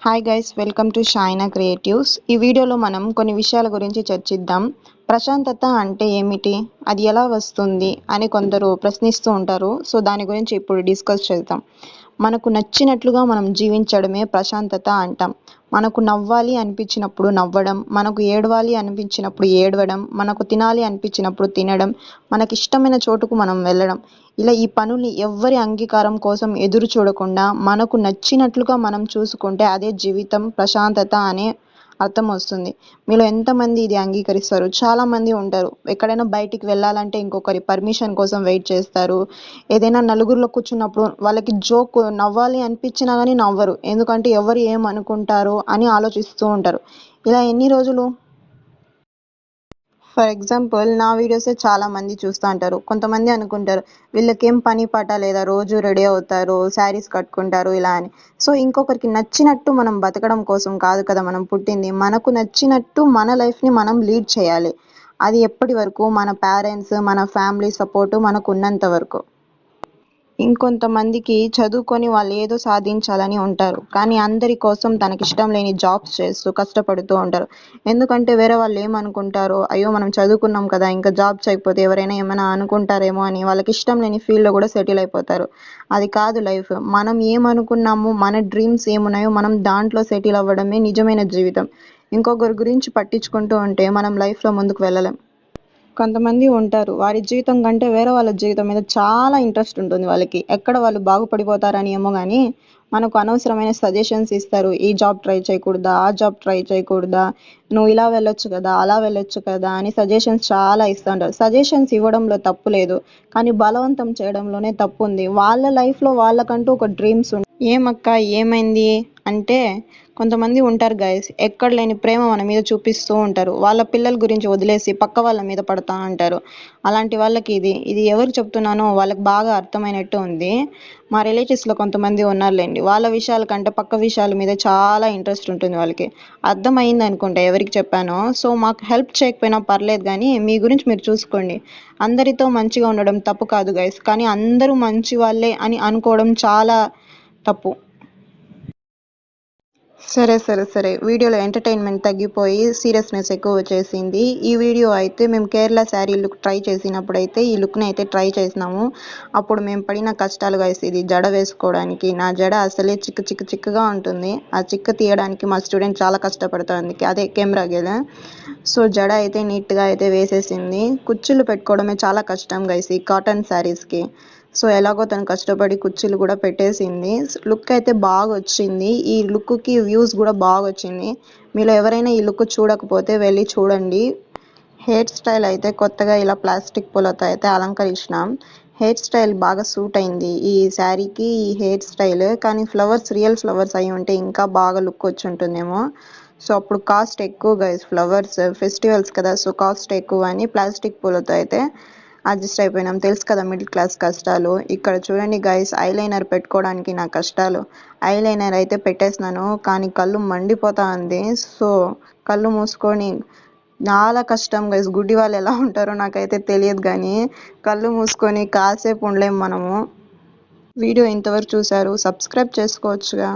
Hi guys, welcome to Shaina creatives. ఈ వీడియోలో మనం కొన్ని విషయాల గురించి చర్చిద్దాం. ప్రశాంతత అంటే ఏమిటి, అది ఎలా వస్తుంది అని కొందరు ప్రశ్నిస్తూ ఉంటారు. సో దాని గురించి ఇప్పుడు డిస్కస్ చేద్దాం. మనకు నచ్చినట్లుగా మనం జీవించడమే ప్రశాంతత అంటాం. మనకు నవ్వాలి అనిపించినప్పుడు నవ్వడం, మనకు ఏడవాలి అనిపించినప్పుడు ఏడవడం, మనకు తినాలి అనిపించినప్పుడు తినడం, మనకి ఇష్టమైన చోటుకు మనం వెళ్ళడం. ఇలా ఈ పనుల్ని ఎవ్వరి అంగీకారం కోసం ఎదురు చూడకుండా మనకు నచ్చినట్లుగా మనం చూసుకుంటే అదే జీవితం, ప్రశాంతత అనే అర్థం వస్తుంది. మీలో ఎంతమంది ఇది అంగీకరిస్తారు? చాలా మంది ఉంటారు. ఎక్కడైనా బయటికి వెళ్ళాలంటే ఇంకొకరి పర్మిషన్ కోసం వెయిట్ చేస్తారు. ఏదైనా నలుగురిలో కూర్చున్నప్పుడు వాళ్ళకి జోక్ నవ్వాలి అనిపించినా కానీ నవ్వరు. ఎందుకంటే ఎవరు ఏమనుకుంటారో అని ఆలోచిస్తూ ఉంటారు. ఇలా ఎన్ని రోజులు? ఫర్ ఎగ్జాంపుల్ నా వీడియోసే చాలా మంది చూస్తూ ఉంటారు. కొంతమంది అనుకుంటారు వీళ్ళకేం పని పాట లేదా, రోజు రెడీ అవుతారు, శారీస్ కట్టుకుంటారు ఇలా అని. సో ఇంకొకరికి నచ్చినట్టు మనం బతకడం కోసం కాదు కదా మనం పుట్టింది. మనకు నచ్చినట్టు మన లైఫ్ని మనం లీడ్ చేయాలి. అది ఎప్పటి వరకు? మన పేరెంట్స్, మన ఫ్యామిలీ సపోర్టు మనకు ఉన్నంత వరకు. ఇంకొంతమందికి చదువుకొని వాళ్ళు ఏదో సాధించాలని ఉంటారు. కానీ అందరి కోసం తనకిష్టం లేని జాబ్స్ చేస్తూ కష్టపడుతూ ఉంటారు. ఎందుకంటే వేరే వాళ్ళు ఏమనుకుంటారో, అయ్యో మనం చదువుకున్నాం కదా ఇంకా జాబ్ చేయకపోతే ఎవరైనా ఏమైనా అనుకుంటారేమో అని వాళ్ళకి ఇష్టం లేని ఫీల్డ్లో కూడా సెటిల్ అయిపోతారు. అది కాదు లైఫ్. మనం ఏమనుకున్నామో, మన డ్రీమ్స్ ఏమున్నాయో మనం దాంట్లో సెటిల్ అవ్వడమే నిజమైన జీవితం. ఇంకొకరి గురించి పట్టించుకుంటూ ఉంటే మనం లైఫ్లో ముందుకు వెళ్ళలేం. కొంతమంది ఉంటారు, వారి జీవితం కంటే వేరే వాళ్ళ జీవితం మీద చాలా ఇంట్రెస్ట్ ఉంటుంది వాళ్ళకి. ఎక్కడ వాళ్ళు బాగుపడిపోతారని ఏమో కానీ మనకు అనవసరమైన సజెషన్స్ ఇస్తారు. ఈ జాబ్ ట్రై చేయకూడదా, ఆ జాబ్ ట్రై చేయకూడదా, నువ్వు ఇలా వెళ్ళొచ్చు కదా, అలా వెళ్ళొచ్చు కదా అని సజెషన్స్ చాలా ఇస్తుంటారు. సజెషన్స్ ఇవ్వడంలో తప్పు లేదు, కానీ బలవంతం చేయడంలోనే తప్పు ఉంది. వాళ్ళ లైఫ్లో వాళ్ళకంటూ ఒక డ్రీమ్స్ ఉంటాయి. ఏమక్క ఏమైంది అంటే, కొంతమంది ఉంటారు గైస్, ఎక్కడ లేని ప్రేమ మన మీద చూపిస్తూ ఉంటారు. వాళ్ళ పిల్లల గురించి వదిలేసి పక్క వాళ్ళ మీద పడతా ఉంటారు. అలాంటి వాళ్ళకి ఇది ఎవరు చెప్తున్నానో వాళ్ళకి బాగా అర్థమైనట్టు ఉంది. మా రిలేటివ్స్లో కొంతమంది ఉన్నారులేండి. వాళ్ళ విషయాల కంటే పక్క విషయాల మీద చాలా ఇంట్రెస్ట్ ఉంటుంది వాళ్ళకి. అర్థమైంది అనుకుంటా ఎవరికి చెప్పానో. సో మాకు హెల్ప్ చేయకపోయినా పర్లేదు, కానీ మీ గురించి మీరు చూసుకోండి. అందరితో మంచిగా ఉండడం తప్పు కాదు గైస్, కానీ అందరూ మంచి వాళ్ళే అని అనుకోవడం చాలా తప్పు. సరే సరే సరే వీడియోలో ఎంటర్టైన్మెంట్ తగ్గిపోయి సీరియస్నెస్ ఎక్కువ వచ్చేసింది. ఈ వీడియో అయితే మేము కేరళ శారీ లుక్ ట్రై చేసినప్పుడు అయితే ఈ లుక్ని అయితే ట్రై చేసినాము. అప్పుడు మేము పడిన కష్టాలు గైస్, ఇది జడ వేసుకోవడానికి. నా జడ అసలే చిక్కగా ఉంటుంది. ఆ చిక్క తీయడానికి మా స్టూడెంట్ చాలా కష్టపడుతుంది, అదే కెమెరా కదా. సో జడ అయితే నీట్గా అయితే వేసేసింది. కుచ్చులు పెట్టుకోవడమే చాలా కష్టం గైస్ ఈ కాటన్ శారీస్కి. సో ఎలాగో తను కష్టపడి కుర్చీలు కూడా పెట్టేసింది. లుక్ అయితే బాగా వచ్చింది. ఈ లుక్కి వ్యూస్ కూడా బాగా వచ్చింది. మీలో ఎవరైనా ఈ లుక్ చూడకపోతే వెళ్ళి చూడండి. హెయిర్ స్టైల్ అయితే కొత్తగా ఇలా ప్లాస్టిక్ పూలతో అయితే అలంకరించినాం. హెయిర్ స్టైల్ బాగా సూట్ అయింది ఈ శారీకి, ఈ హెయిర్ స్టైల్. కానీ ఫ్లవర్స్ రియల్ ఫ్లవర్స్ అయి ఉంటే ఇంకా బాగా లుక్ వచ్చి ఉంటుందేమో. సో అప్పుడు కాస్ట్ ఎక్కువ గైస్, ఫ్లవర్స్ ఫెస్టివల్స్ కదా, సో కాస్ట్ ఎక్కువ అని ప్లాస్టిక్ పూలతో అయితే అడ్జస్ట్ అయిపోయినాం. తెలుసు కదా మిడిల్ క్లాస్ కష్టాలు. ఇక్కడ చూడండి గైస్, ఐలైనర్ పెట్టుకోవడానికి నా కష్టాలు. ఐలైనర్ అయితే పెట్టేసినాను, కానీ కళ్ళు మండిపోతా ఉంది. సో కళ్ళు మూసుకొని చాలా కష్టం గైస్. గుడ్డి వాళ్ళు ఎలా ఉంటారో నాకైతే తెలియదు, కానీ కళ్ళు మూసుకొని కాసేపు ఉండలేం మనము. వీడియో ఇంతవరకు చూసారు, సబ్స్క్రైబ్ చేసుకోవచ్చుగా.